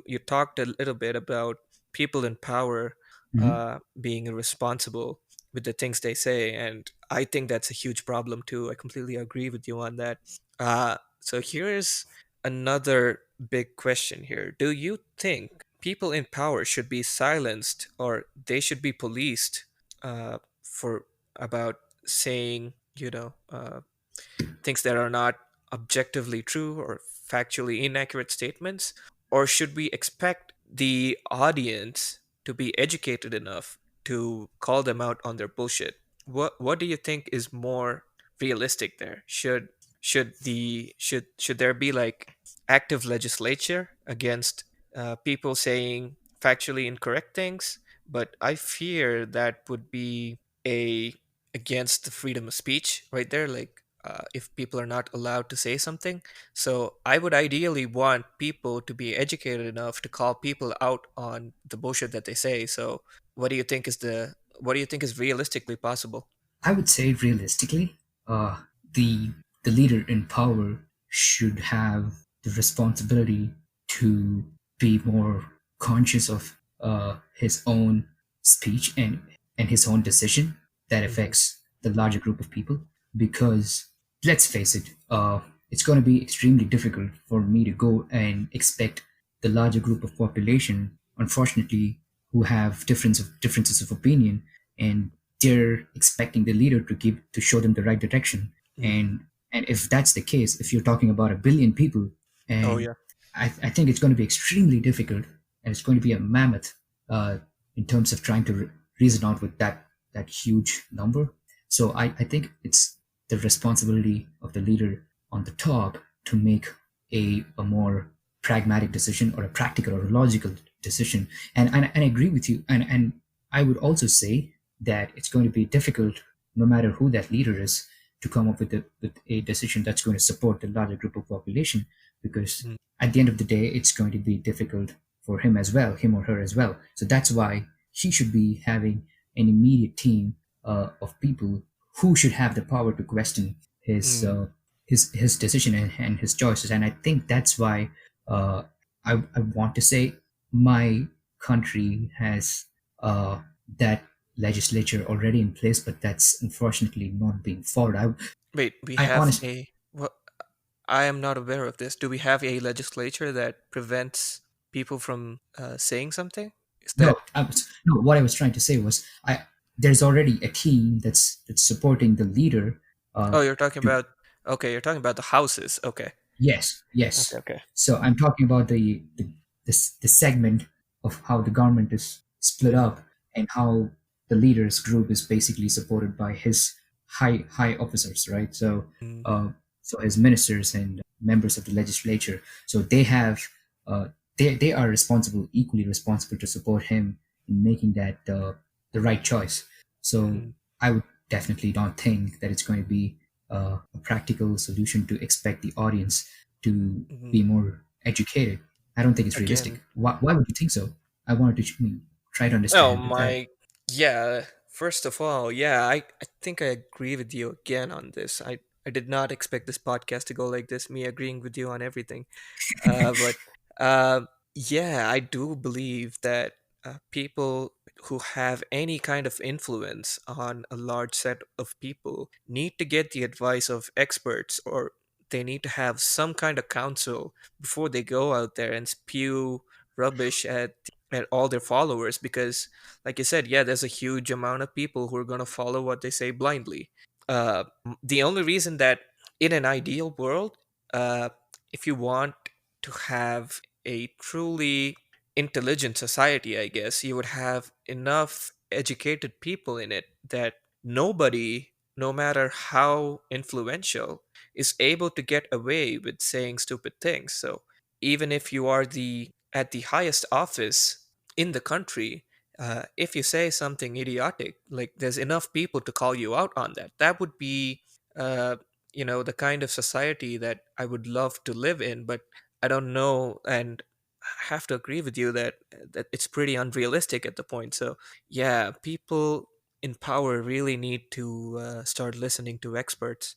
You talked a little bit about people in power Hmm. being irresponsible with the things they say, and I think that's a huge problem too. I completely agree with you on that. So here's another big question here. Do you think people in power should be silenced or they should be policed for about saying, things that are not objectively true or factually inaccurate statements? Or should we expect the audience to be educated enough to call them out on their bullshit? What do you think is more realistic there? Should there be like active legislature against people saying factually incorrect things? But I fear that would be a against the freedom of speech right there, like if people are not allowed to say something. So I would ideally want people to be educated enough to call people out on the bullshit that they say. So what do you think is realistically possible? I would say realistically, uh, the the leader in power should have the responsibility to be more conscious of his own speech and his own decision that Hmm. affects the larger group of people. Because let's face it, it's going to be extremely difficult for me to go and expect the larger group of population, unfortunately, who have differences of opinion, and they're expecting the leader to show them the right direction. Mm. And if that's the case, if you're talking about a billion people, Oh and yeah. I think it's going to be extremely difficult, and it's going to be a mammoth in terms of trying to reason out with that huge number. So I think it's the responsibility of the leader on the top to make a more pragmatic decision, or a practical or a logical decision. And I agree with you. And I would also say that it's going to be difficult, no matter who that leader is, to come up with a decision that's going to support the larger group of population, because Mm. at the end of the day, it's going to be difficult for him as well, him or her as well. So that's why he should be having an immediate team of people who should have the power to question his Mm. uh, his decision and his choices. And I think that's why uh, I want to say my country has that legislature already in place, but that's unfortunately not being followed. Wait, we I have honestly a what? I am not aware of this. Do we have a legislature that prevents people from saying something? Is no, that? no. What I was trying to say was, there's already a team that's supporting the leader. Uh, Oh, you're talking to about. Okay, you're talking about the houses. Okay. Yes, Okay. yes. Okay. So I'm talking about the segment of how the government is split up, and how the leader's group is basically supported by his high officers, right? So Mm. so his ministers and members of the legislature. So they have they are responsible, equally responsible, to support him in making that the right choice. So Mm. I would definitely not think that it's going to be a practical solution to expect the audience to Mm. be more educated. I don't think it's realistic. Again. Why would you think so? I wanted to try to Oh understand that. my. Yeah. First of all, yeah, I think I agree with you again on this. I did not expect this podcast to go like this. Me agreeing with you on everything. But yeah, I do believe that people who have any kind of influence on a large set of people need to get the advice of experts, or they need to have some kind of counsel before they go out there and spew rubbish at all their followers. Because, like you said, yeah, there's a huge amount of people who are going to follow what they say blindly. The only reason that in an ideal world, uh, if you want to have a truly intelligent society, I guess, you would have enough educated people in it that nobody, no matter how influential, is able to get away with saying stupid things. So even if you are the at the highest office in the country, if you say something idiotic, like there's enough people to call you out on that. That would be the kind of society that I would love to live in, but I don't know, and I have to agree with you that it's pretty unrealistic at the point. So yeah, people in power really need to start listening to experts.